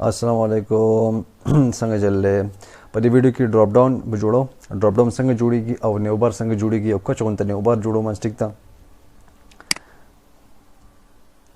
अस्सलाम वालेकुम څنګه چلले په دې ویډیو کې ډراپ ډاون به جوړو ډراپ ډاون څنګه جوړیږي او نیوبار څنګه جوړیږي او کچ غونته نیوبار جوړو ما ټیک تا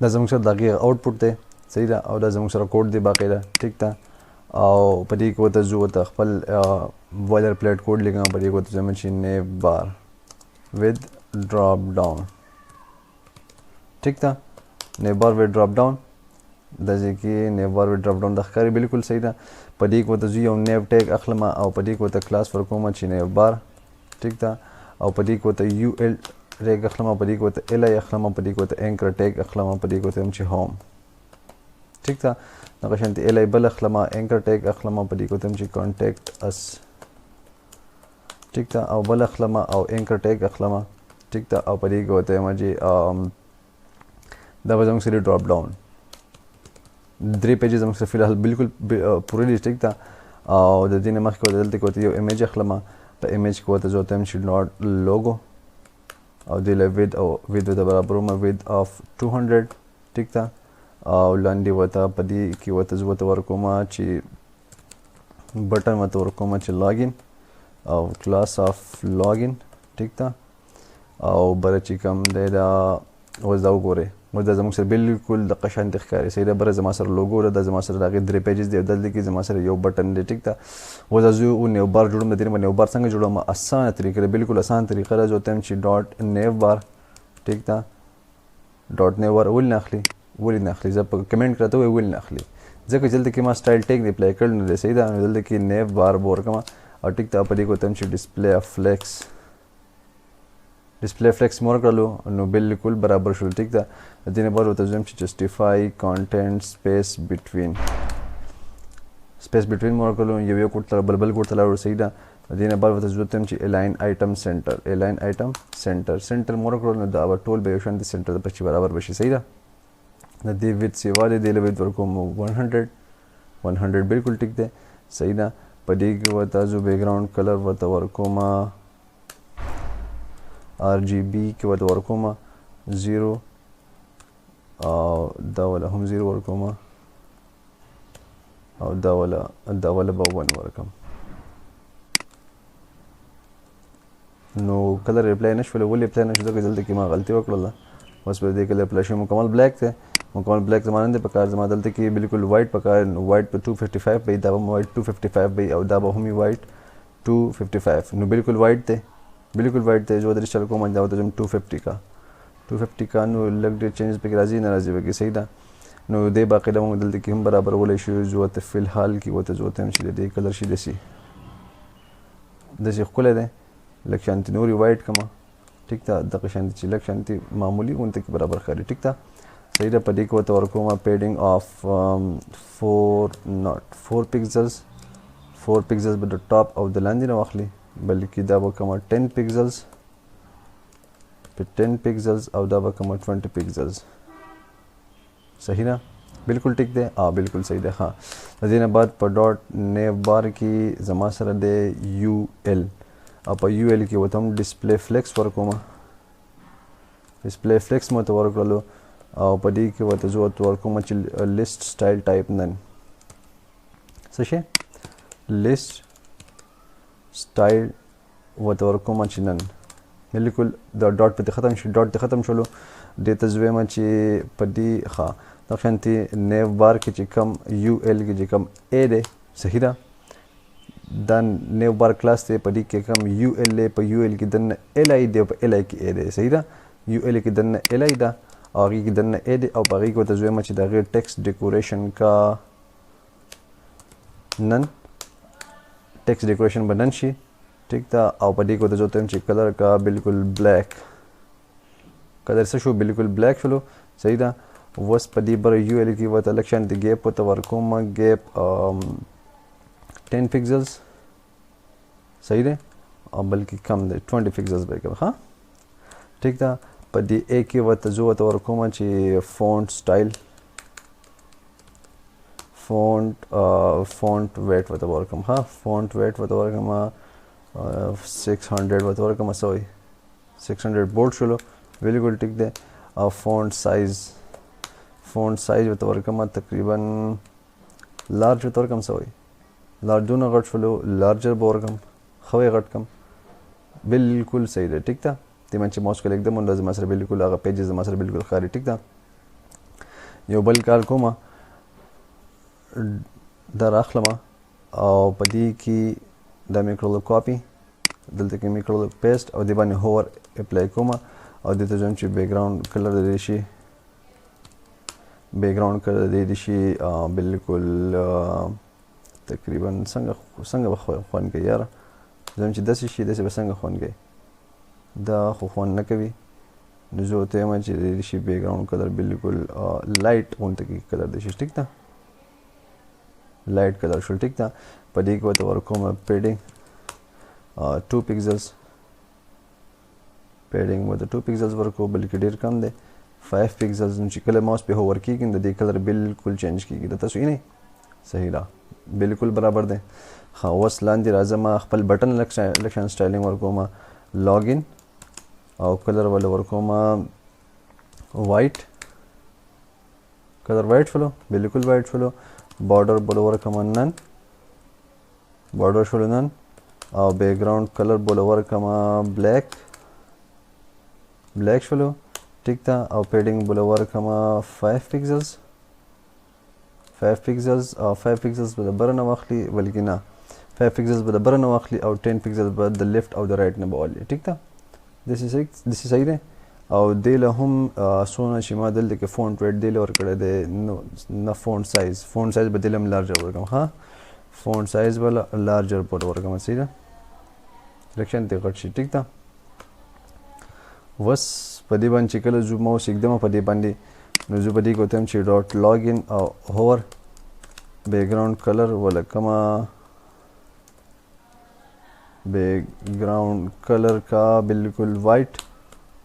دا زموږ سره دغه آوټپوټ دی صحیح ده او دا زموږ سره کوډ دی باقی ده ټیک تا او په دې کې وته زو ته خپل بوایلر پلیټ کوډ لیکم په دې کې وته زموږ شي نیوبار with drop down ٹھیک था never with drop down دځه کې never with drop down د ښکاری بالکل صحیح ده پدې کو ته یو نیو ټیګ اخلمه او پدې کو ته کلاس ورکوم چې नेवर ٹھیک ده او پدې کو ته یو ال ریګ اخلمه پدې کو ته ال اخلمه پدې کو ته انکر ټیګ اخلمه پدې کو ته هم چې هوم ٹھیک ده نو شانتي ال بل اخلمه انکر ټیګ اخلمه پدې کو ته هم چې کانټیکټ اس ٹھیک ده او بل اخلمه او انکر ټیګ اخلمه ٹھیک ده او پدې کو ته مجي دا به زموږ سره ډراپ ډاون درې پیجز زموږ سره فلحال بالکل پوره دي ټیک ده او د دې نه مخکې دلته کوته یو ایمیج اخلم په ایمیج کې وته زه تم شي نوٹ لوګو او د وید او وید د برابر ما وید اف 200 ټیک ده او لاندې وته په دې کې وته زه وته ورکوم چې بټن وته ورکوم چې لاګین او کلاس اف لاګین ټیک ده او بر چې کوم دی دا وځو ګوره مده زموږ سره بالکل د قشان ښکاري صحیح ده بره زما سره لوګو ده زما سره دغه درې پیجز دی دلته کې زما سره یو بټن دی ټیک ده وځو او نیوبار جوړم د دې نیوبار څنګه جوړم اسانه طریقه بالکل اسانه طریقه راځو تم چې ډاټ نیوبار ټیک ده ډاټ نیوبار ول نخلي زه په کمنټ کړته ول نخلي ځکه دلته کې ما سټایل ټیګ دی اپلای کړل نه صحیح ده دلته کې نیوبار ورکما او ټیک ده په دې کو تم چې ډسپلی فلیکس ډسپلی فلیکس مور کړلو نو بالکل برابر شول ټیک ده د دې نه بعد وته زم چې جسټیفای کانټینټ سپیس بټوین مور کړلو یو کوټ تر بلبل کوټ تر صحیح ده د دې نه بعد وته زم چې الاین آیټم سنټر مور کړلو نو دا ټول به یو شان د سنټر په چې برابر بشي صحیح ده د دې ویت سیوا د دې لوي ورکوم 100 بالکل ټیک ده صحیح ده په دې کې وته زو بیک گراوند کلر وته ورکوم RGB کې وته ورکوم 0 او دا ولا هم 0 ورکوم او دا ولا به 1 ورکوم نو کلر ریپلای نشول ولې ریپلای نشو ځکه دلته کې ما غلطي وکړله اوس په دې کلر ریپلای شو مکمل بلیک ته مکمل بلیک زمانه ده په کار زما دلته کې بالکل وایټ په کار وایټ په 255 به دا وایټ 255 به او دا به هم وایټ 255 نو بالکل وایټ ته بالکل وایټ ته جو درې چل کوم دا وته 250 کا نو لګ ډیر چینجز په راځي ناراضي وکي صحیح ده نو دې باقاعده موږ دلته کې هم برابر ولې شو جو ته فلحال کې وته جو ته هم شي دې کلر شي دسي خپل ده لکه شانتي نوري وایټ کما ټیک ده د قشانتي چې لکه شانتي معمولی اونته کې برابر خاري ټیک ده صحیح ده پدې کې وته ورکوم پیډینګ اف 4 پکسلز په د ټاپ او د لاندې نه واخلي بلکې دا به کومه 10 پکسلز او دا به کومه 20 پکسلز صحیح ده بالکل ټیک ده بالکل صحیح ده ها د دې نه بعد په ډاټ نیوبار کې زما سره د یو ال او په یو ال کې وته هم ډسپلی فلیکس ورکوم مو ته ورکړلو او په دې کې وته زه ورکوم چې لیست سټایل ټایپ نن څه شي لیست سټایل وته ورکوم چې نن بالکل دا ډاټ په ختم شو ډاټ ختم شولو د تزویم چې په دې ښه د شانتي نیو بار کې چې کم یو ال کې چې کم ا ده صحیح ده دا نیو بار کلاس ته په دې کې کم یو ال په یو ال کې دنه ال ای دی په ال ای کې ا ده صحیح ده یو ال کې دنه ال ای ده او هغه کې دنه ا ده او هغه کې تزویم چې د غیر ټیکسټ ډیکوریشن کا نن टेक्स्ट डेकोरेशन बनन शी ठीक था और पड़ी को तो जो तुम चिक कलर का बिल्कुल ब्लैक कलर से शो बिल्कुल ब्लैक चलो सही था वस पड़ी बर यू एल की वो इलेक्शन द गैप तो वर्कोमा गैप 10 पिक्सेल्स सही है और बल्कि कम दे 20 पिक्सेल्स बेकर हाँ ठीक था पड़ी एक की वो जो तो वर्कोमा ची font style font weight with the workam font weight with the workam 600 with the workam sorry 600 bold chalo very good tick there font size with the workam takriban لارج ورته ورکم څه وایي لارج دونه غټ شولو لارجر به ورکم ښه وایي غټ کم بالکل صحیح ده ټیک ده دې من چې ماوس کله کږدم نو زما سره بالکل هغه پیجز زما سره بالکل ښکاري ټیک ده یو بل کار کومه دا راخلمه او په دې کې دا مې کړلو کاپي دلته کې مې کړلو پیسټ او دې باندې هوور اپلای کومه او دې ته ځم چې بیک ګراوند کلر د دې شي بیک ګراوند کلر د دې شي بالکل تقریبا څنګه به خوند کوي یاره ځم چې داسې شي داسې به څنګه خوند کوي دا خو خوند نه کوي نو زه ورته وایم چې د دې شي بیک ګراوند کلر بالکل لایټ غونته کې کلر د شي ټیک ده لایټ کلر شو ټیک ده په دې کې ورته ورکوم پیډینګ 2 پکسلز پیډینګ ورته 2 پکسلز ورکو بلکې ډېر کم دی 5 پکسلز نو چې کله ماوس پې هوور کېږي نو د دې کلر بالکل چینج کېږي د تاسو یې نه صحیح ده بالکل برابر دی ښه اوس لاندې راځم خپل بټن الیکشن سټایلینګ ورکوم لاګین او کلر ولا ورکوم وایټ کلر وایټ شولو بالکل وایټ شولو بارډر بل ورکوم نن بارډر شولو نن او بیک ګراوند کلر بل ورکوم بلیک شولو ټیک ده او پیډینګ بل ورکوم 5 پکسلز 5 پکسلز او 5 پکسلز به د بره نه واخلي بلکې نه 5 پکسلز به د بره نه واخلي او 10 پکسلز به د لیفټ او د رایټ نه به والي ټیک ده داسې صحیح دی او دې له هم څونه چې ما دلته کې فونټ ویټ دې له ورکړی دی نه فونټ سایز به دې له هم لارجر ورکړم ها فونټ سایز به لارجر پورته ورکړم صحیح ده سلیکشن دې غټ شي ټیک ده بس په دې باندې چې کله زه ماوس ایږدم په دې باندې نو زه په دې کې وتم چې ډاټ لاګین او هوور بیک ګراوند کلر ولکمه بیک ګراوند کلر کا بالکل وائٹ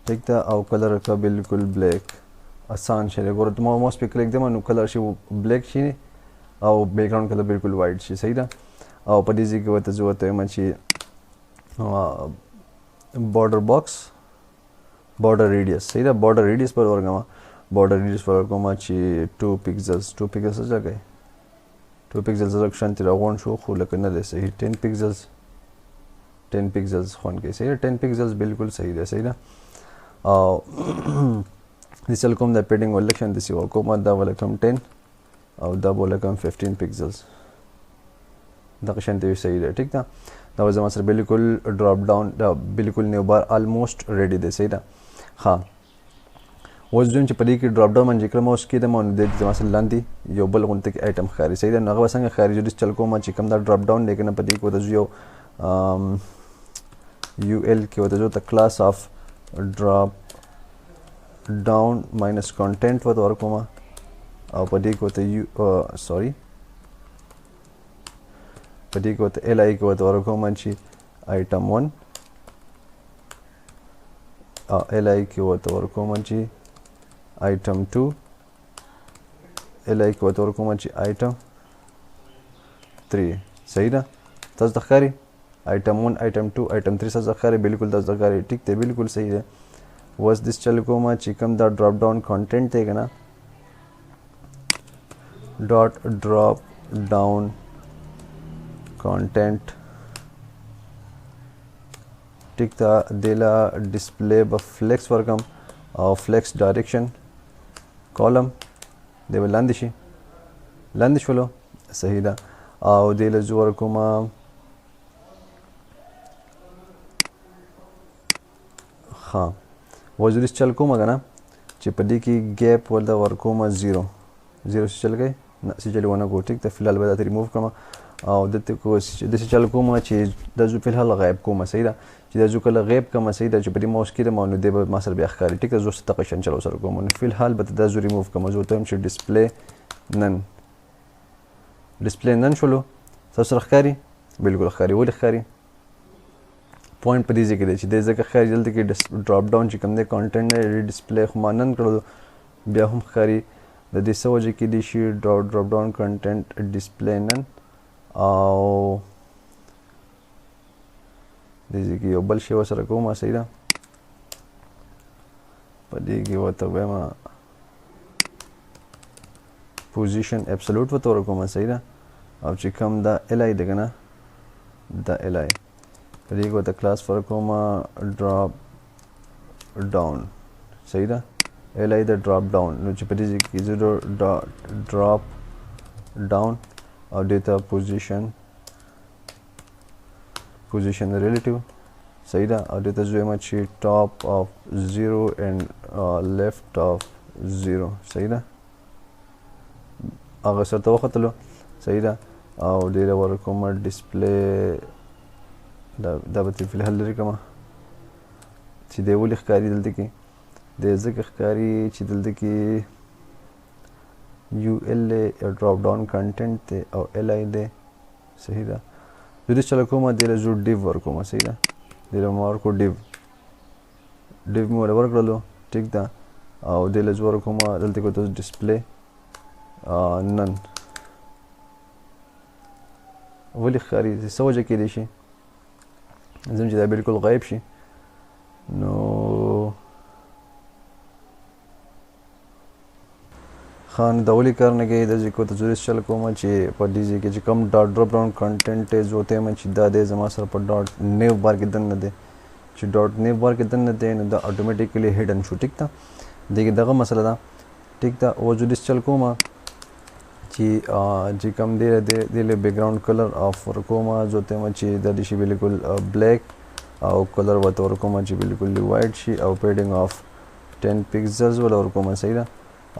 ٹھیک تھا او کلر کا بالکل بلیک آسان شي ګوره ته ماوس پې کلیک دم نو کلر شي بلیک شي او بیک ګراوند کلر بالکل وائٹ شي صحیح ده او په دې ځای کې ورته زه ورته وایم چې بارډر باکس border radius صحیح ده border radius پر ورکوم border radius پر ورکوم چې 2 pixels ځکه 2 pixels لږ شانتې راغونډ شو خو لکه نه دی صحیح 10 pixels خوند کوي صحیح ده 10 pixels بالکل صحیح ده صحیح ده او داسې ولکوم دا پیډینګ ولکشن داسې ورکوم دا ولکم 10 او دا ولکم 15 pixels دغه شانتې وي صحیح ده ټیک ده دا زما سره بالکل ډراپ ډاون دا بالکل نیوبار آلموسټ ریډي دی صحیح ده ها اوس دویم چې په دې کې ډراپ ډاون باندې کله ماوس کېدم نو د زما سره لاندې یو بل غونډه کې آیټم ښکاري صحیح ده نو هغه به څنګه ښکاري چې چل کوم چې کوم دا ډراپ ډاون دی که نه په دې کې ورته یو یو ایل کې ورته ته کلاس آف ډراپ ډاون ماینس کانټینټ ورته ورکوم او په دې کې ورته سوري په دې کې ورته ایل آی کې ورته ورکوم چې آیټم 1 او ایل آی کې ورته ورکوم چې آیټم 2 ایل آی کې ورته ورکوم چې آیټم 3 صحیح ده تاسو ته ښکاري آیټم 1 آیټم 2 آیټم 3 تاسو ته ښکاري بالکل تاسو ته ښکاري ټیک دی بالکل صحیح دی اوس دس چل کوم چې کوم دا ډراپ ډاون کانټینټ دی که نه ډاټ ډراپ ډاون content ټیک ده دې له ډسپلی به فلیکس ورکم او فلیکس ډایرکشن کالم دی به لاندې شي لاندې شولو صحیح ده او دې له زه ورکوم ها وزریس چل کوم که نه چې په دې کې ګیپ ورته ورکوم 0 چل گئی نه سی چلی ونه کو ټیک ده فلحال به دا ریموو کړم او دلته داسې چل کوم چې دا زه فلحال غیب کوم صحیح ده چې دا زه کله غیب کوم صحیح ده چې په دې ماوس کېدم نو دی به ما سره بیا ښکاري ټیک ده زه اوس دغه شان چل ورسره کوم نو فلحال به دا زه ریموو کوم زه ورته وایم چې ډسپلی نن شولو تاسو سره ښکاري بالکل ښکاري ولې ښکاري پوینټ په دې ځای کې دی چې دی ځکه ښکاري دلته کې ډراپ ډاون چې کوم دی کانټینټ دی ډسپلی خو ما نن کړلو بیا هم ښکاري د دې څه وجه کېدی شي ډراپ ډاون کانټینټ ډسپلی نن او دې ځای کې یو بل شی ورسره کوم صحیح ده په دې کې ورته وایم پوزیشن اپسلوټ ورته ورکوم صحیح ده او چې کوم دا li دی کنه دا li په دې کې ورته کلاس ورکوم ډراپ ډاون صحیح ده li د ډراپ ډاون نو چې په دې کې زه ډراپ ډاون او ډیټا پوزیشن ریلیټیو صحیح ده او دې ته زویم چې ټاپ اف 0 and left of 0 صحیح ده هغه سره ته وختلو صحیح ده او ډېر ورکوم ډسپلی دا به فی الحال لري کومه چې دی ولې ښکاري دلته کې دی ځکه ښکاري چې دلته کې ul ډراپ ډاون کنټینټ دی او li دی صحیح ده زه دې چله کومه دې له زه ډیو ورکوم صحیح ده دې له ما ورکو ډیو مې ورله ورکړلو ټیک ده او دې له زه ورکوم دلته کې ورته ډسپلی نن ولې ښکاري څه وجه کیدی شي ځم چې دا بالکل غایب شي نو خان دا ولې کار نه کوي دا چې کوته زه چل کوم چې په دې ځای کې چې کوم ډاټ ډراپ ډاون کنټینټ یې زه ته چې دا دی زما سره په ډاټ نیو بار کې دننه دی چې ډاټ نیو بار کې دننه دی نو دا اټومیټیکلی هیډن شو ټیک ده دغه دغه مسله ده ټیک ده او زه چل کوم چې کوم دی د بیک ګراوند کلر اف ورکوم زه ته چې دا د شي بالکل بلیک او کلر ورته ورکوم چې بالکل وایټ شي او پیډینګ اف 10 پکسلز ورکوم صحیح ده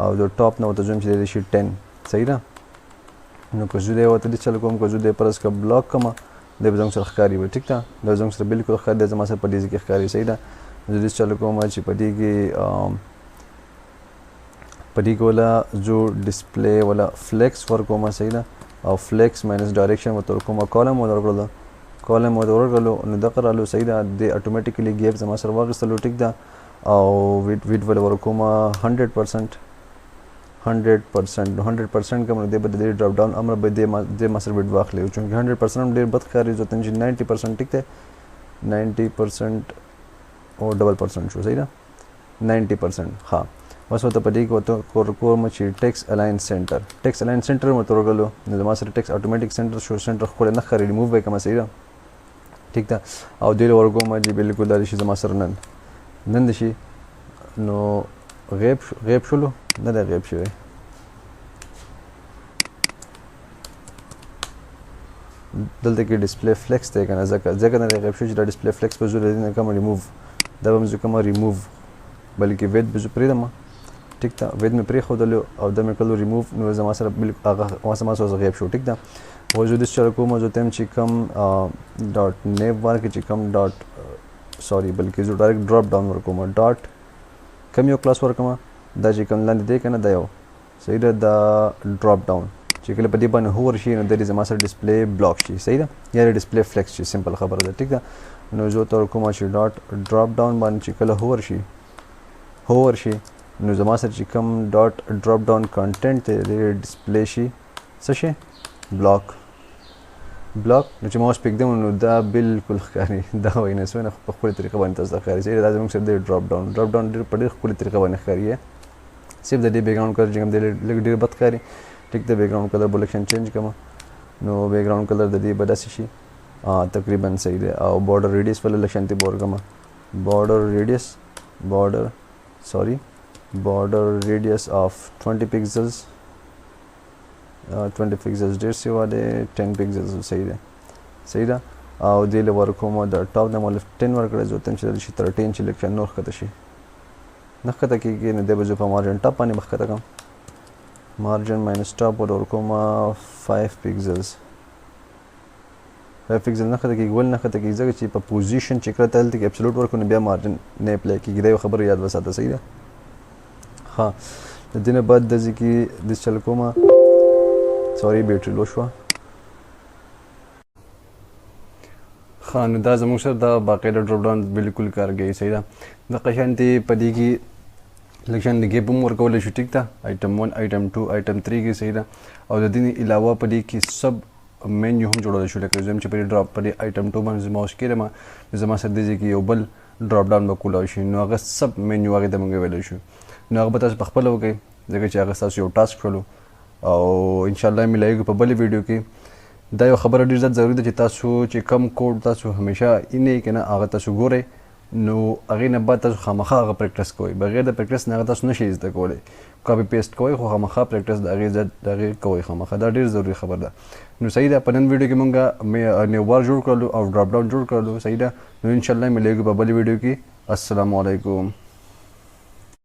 او د ټاپ نه ورته ځم چې د شي 10 صحیح ده نو که زه دې ورته د چل کوم که زه دې پرس کا بلاک کوم د به زنګ سره ښکاری وي ټیک ده د زنګ سره بالکل ښکاری د زما سره په دې کې ښکاری صحیح ده زه دې چل کوم چې په دې کې پدې کولا جو ډسپلی ولا فلیکس ورکوم صحیح ده او فلیکس ماینس ډایرکشن ورته ورکوم کالم ورکړلو نو دغه رالو صحیح ده د اټومیټیکلی ګیپ زما سره واغستلو ټیک ده او ویډ ول ورکوم 100% 100% کوم د بده ډراپ ډاون امر به د ما سره ویډ واخلې چې 100% ډیر بد ښکاري زه ته 90% ټیک ده 90% او ډبل پرسنټ شو صحیح ده 90% ها اوس ورته په دې کې ورته کوم چې ټیکس الاین سنټر ورته ورغلو نو زما سره ټیکس اټومیټیک سنټر شو سنټر خو نه ښکاري ریموو به کوم صحیح ده ټیک ده او دې ورکوم چې بالکل دا شي زما سره نن شي نو غیب شولو نه ده غیب شوی دلته کې ډسپلی فلیکس دی کنه ځکه نه غیب شو چې دا ډسپلی فلیکس په زور نه کوم ریموو دا به زه کوم ریموو بلکې وید به زه پرېږدم ټیک ده وید مې پرېښودلو او دا مې کړلو ریموو نو زما سره بالکل هغه زما سره غیب شو ټیک ده او زه داسې چل کوم زه ته یم چې کوم ډاټ نیو بار کې چې کوم ډاټ سوري بلکې زه ډایرکټ ډراپ ډاون ورکوم ډاټ کوم یو کلاس ورکوم دا چې کوم لاندې دی که نه دا یو صحیح ده دا ډراپ ډاون چې کله په دې باندې هوور شي نو د دې زما سره ډسپلی بلاک شي صحیح ده یا ډسپلی فلیکس شي سمپل خبره ده ټیک ده نو زه ورته ورکوم چې ډاټ ډراپ ډاون باندې چې کله هوور شي نو زما سره چې کوم ډاټ ډراپ ډاون کنټینټ دی د ډسپلی شي څه شي بلاک نو چې ماوس پکدم نو دا بالکل ښکاري دا وایي نه سوی نه په خپله طریقه باندې تاسو ته ښکاري صحیح دا زموږ سره دی ډراپ ډاون ډېر په ډېر ښکلې طریقه باندې ښکاري صرف د دې بیک ګراوند کلر چې کوم دی لږ ډېر بد ښکاري ټیک د بیک ګراوند کلر به لږ چینج کړم نو بیک ګراوند کلر د دې به داسې شي تقریبا صحیح دی او بارډر ریډیس ولې لږ شانتي به ورکړم بارډر ریډیس اف 20 پکسلز 20 پکسلز ډېر سیوا دی 10 پکسلز صحیح ده او دې له ورکوم د ټاپ نه مو 10 ورکړی زه ته چې 13 چې لږ نور ښکته شي نه ښکته کېږي نو دی به زه په مارجن ټاپ باندې به ښکته کړم مارجن ماینس ټاپ ورکوم 5 پکسلز 5 پکسل نه ښکته کېږي ولې نه ښکته کېږي ځکه چې په پوزیشن چې کله ته هلته کې اپسلوټ ورکړو نو بیا مارجن نه اپلای کېږي دا یو خبره یاد وساته صحیح ده ها د دې نه بعد داسې کې داسې چل کومه سوري بیټري لو شوه ښه نو دا زموږ سره دا باقاعده ډراپ ډاون بالکل کار کوي صحیح ده دغه شانتې په دې کې لږ شان د ګیپ هم ورکولی شو ټیک ده آیټم 1 آیټم 2 آیټم 3 کې صحیح ده او د دې علاوه په دې کې سب مینیو هم جوړولی شو لکه زه چې په دې ډراپ په دې آیټم 2 باندې زه ماوس کېږم نو زما سره دې ځای کې یو بل ډراپ ډاون به کولی شي نو هغه سب مینیو هغې ته موږ ویلی شو نو هغه به تاسو په خپله وکړئ ځکه چې هغه ستاسو یو ټاسک شولو او انشاءالله ملایږو په بلې ویډیو کې دا یو خبره ډېر زیات ضروري ده چې تاسو چې کم کوډ تاسو همیشه اینې که نه هغه تاسو ګورئ نو هغې نه بعد تاسو خامخا هغه پریکټس کوئ بغیر د پریکټس نه هغه تاسو نشئ زده کولی کاپي پیسټ کوئ خو خامخا پریکټس د هغې کوئ خامخا دا ډېر ضروري خبر ده نو صحیح ده په نن ویډیو کې مونږ نیوبار جوړ کړلو او ډراپ ډاون جوړ کړلو صحیح ده نو انشاءالله ملیږو په بلې ویډیو کې السلام علیکم